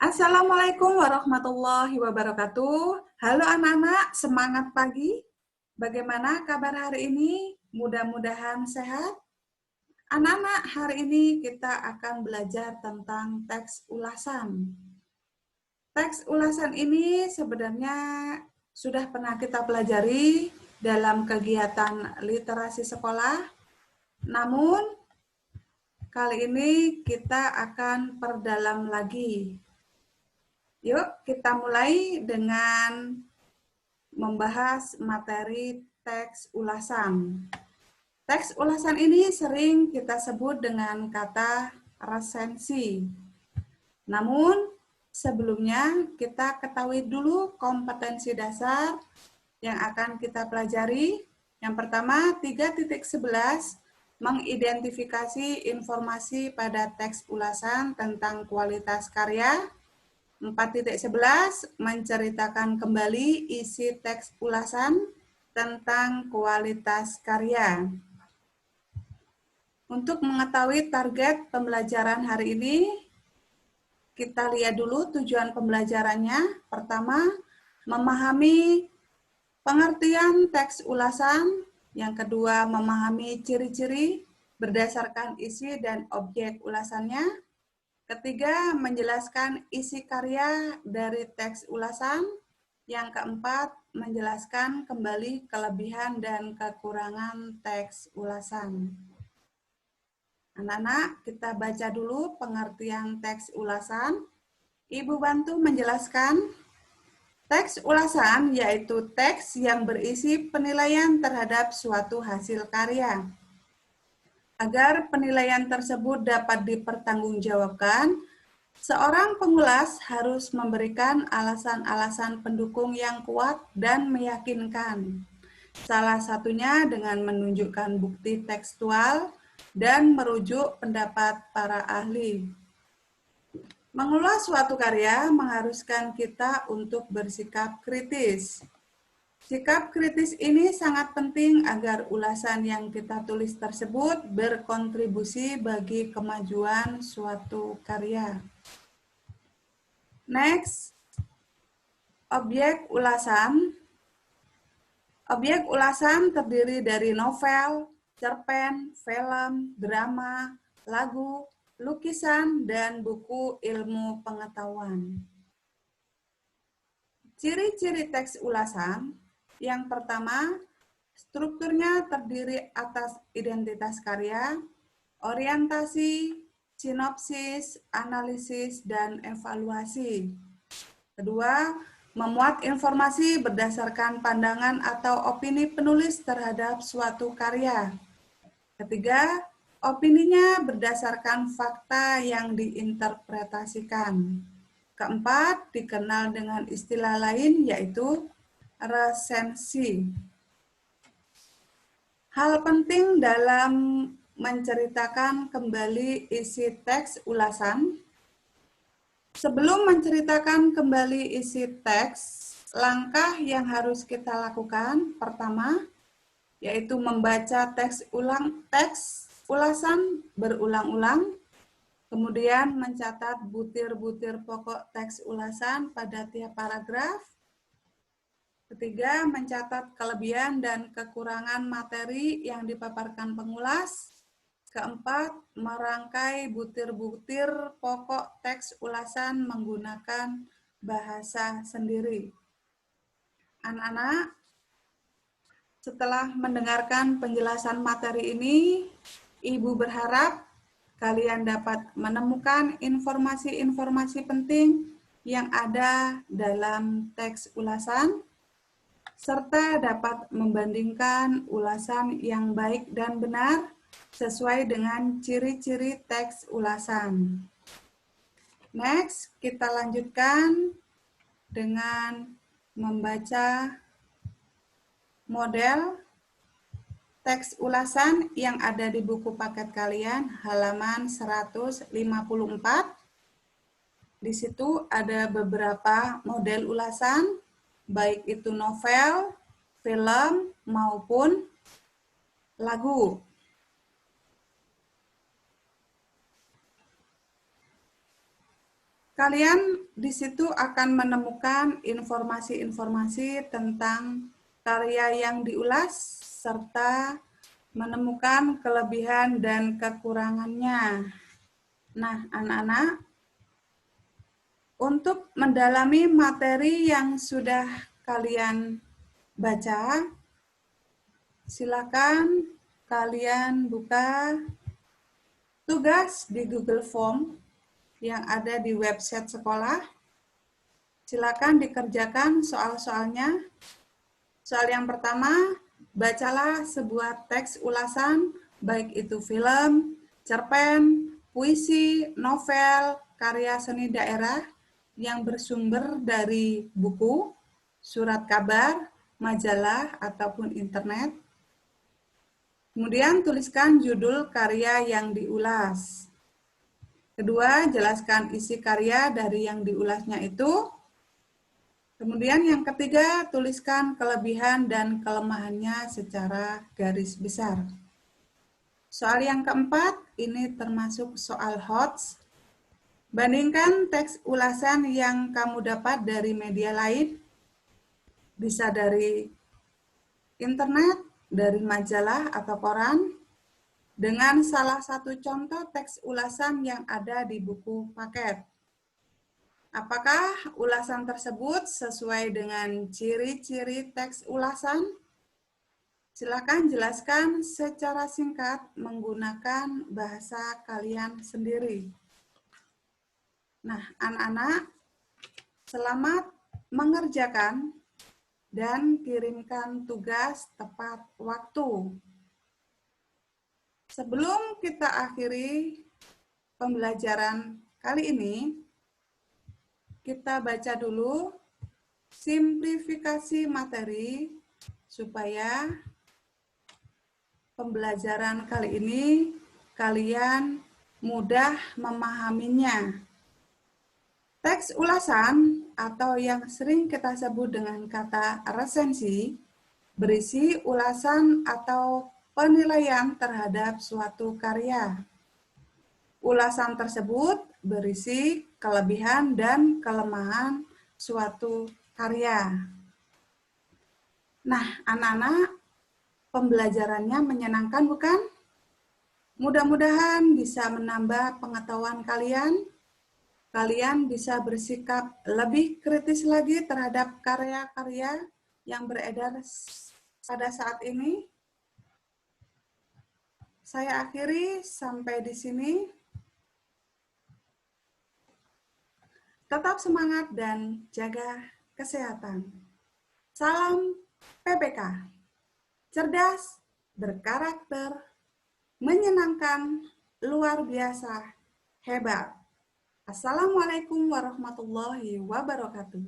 Assalamualaikum warahmatullahi wabarakatuh. Halo anak-anak, semangat pagi. Bagaimana kabar hari ini? Mudah-mudahan sehat. Anak-anak, hari ini kita akan belajar tentang teks ulasan. Teks ulasan ini sebenarnya sudah pernah kita pelajari dalam kegiatan literasi sekolah. Namun, kali ini kita akan perdalam lagi. Yuk, kita mulai dengan membahas materi teks ulasan. Teks ulasan ini sering kita sebut dengan kata resensi. Namun, sebelumnya kita ketahui dulu kompetensi dasar yang akan kita pelajari. Yang pertama, 3.11, mengidentifikasi informasi pada teks ulasan tentang kualitas karya. 4.11 menceritakan kembali isi teks ulasan tentang kualitas karya. Untuk mengetahui target pembelajaran hari ini, kita lihat dulu tujuan pembelajarannya. Pertama, memahami pengertian teks ulasan. Yang kedua, memahami ciri-ciri berdasarkan isi dan objek ulasannya. Ketiga, menjelaskan isi karya dari teks ulasan. Yang keempat, menjelaskan kembali kelebihan dan kekurangan teks ulasan. Anak-anak, kita baca dulu pengertian teks ulasan. Ibu bantu menjelaskan. Teks ulasan yaitu teks yang berisi penilaian terhadap suatu hasil karya. Agar penilaian tersebut dapat dipertanggungjawabkan, seorang pengulas harus memberikan alasan-alasan pendukung yang kuat dan meyakinkan. Salah satunya dengan menunjukkan bukti tekstual dan merujuk pendapat para ahli. Mengulas suatu karya mengharuskan kita untuk bersikap kritis. Sikap kritis ini sangat penting agar ulasan yang kita tulis tersebut berkontribusi bagi kemajuan suatu karya. Next, objek ulasan. Objek ulasan terdiri dari novel, cerpen, film, drama, lagu, lukisan, dan buku ilmu pengetahuan. Ciri-ciri teks ulasan. Yang pertama, strukturnya terdiri atas identitas karya, orientasi, sinopsis, analisis, dan evaluasi. Kedua, memuat informasi berdasarkan pandangan atau opini penulis terhadap suatu karya. Ketiga, opininya berdasarkan fakta yang diinterpretasikan. Keempat, dikenal dengan istilah lain yaitu resensi. Hal penting dalam menceritakan kembali isi teks ulasan. Sebelum menceritakan kembali isi teks, langkah yang harus kita lakukan pertama yaitu membaca teks ulasan berulang-ulang, kemudian mencatat butir-butir pokok teks ulasan pada tiap paragraf. Ketiga, mencatat kelebihan dan kekurangan materi yang dipaparkan pengulas. Keempat, merangkai butir-butir pokok teks ulasan menggunakan bahasa sendiri. Anak-anak, setelah mendengarkan penjelasan materi ini, Ibu berharap kalian dapat menemukan informasi-informasi penting yang ada dalam teks ulasan, serta dapat membandingkan ulasan yang baik dan benar sesuai dengan ciri-ciri teks ulasan. Next, kita lanjutkan dengan membaca model teks ulasan yang ada di buku paket kalian, halaman 154. Di situ ada beberapa model ulasan, baik itu novel, film, maupun lagu. Kalian di situ akan menemukan informasi-informasi tentang karya yang diulas serta menemukan kelebihan dan kekurangannya. Nah, anak-anak, untuk mendalami materi yang sudah kalian baca, silakan kalian buka tugas di Google Form yang ada di website sekolah. Silakan dikerjakan soal-soalnya. Soal yang pertama, bacalah sebuah teks ulasan, baik itu film, cerpen, puisi, novel, karya seni daerah yang bersumber dari buku, surat kabar, majalah, ataupun internet. Kemudian tuliskan judul karya yang diulas. Kedua, jelaskan isi karya dari yang diulasnya itu. Kemudian yang ketiga, tuliskan kelebihan dan kelemahannya secara garis besar. Soal yang keempat, ini termasuk soal HOTS. Bandingkan teks ulasan yang kamu dapat dari media lain, bisa dari internet, dari majalah atau koran, dengan salah satu contoh teks ulasan yang ada di buku paket. Apakah ulasan tersebut sesuai dengan ciri-ciri teks ulasan? Silakan jelaskan secara singkat menggunakan bahasa kalian sendiri. Nah, anak-anak, selamat mengerjakan dan kirimkan tugas tepat waktu. Sebelum kita akhiri pembelajaran kali ini, kita baca dulu simplifikasi materi supaya pembelajaran kali ini kalian mudah memahaminya. Teks ulasan atau yang sering kita sebut dengan kata resensi berisi ulasan atau penilaian terhadap suatu karya. Ulasan tersebut berisi kelebihan dan kelemahan suatu karya. Nah, anak-anak, pembelajarannya menyenangkan bukan? Mudah-mudahan bisa menambah pengetahuan kalian. Kalian bisa bersikap lebih kritis lagi terhadap karya-karya yang beredar pada saat ini. Saya akhiri sampai di sini. Tetap semangat dan jaga kesehatan. Salam PPK. Cerdas, berkarakter, menyenangkan, luar biasa, hebat. Assalamualaikum warahmatullahi wabarakatuh.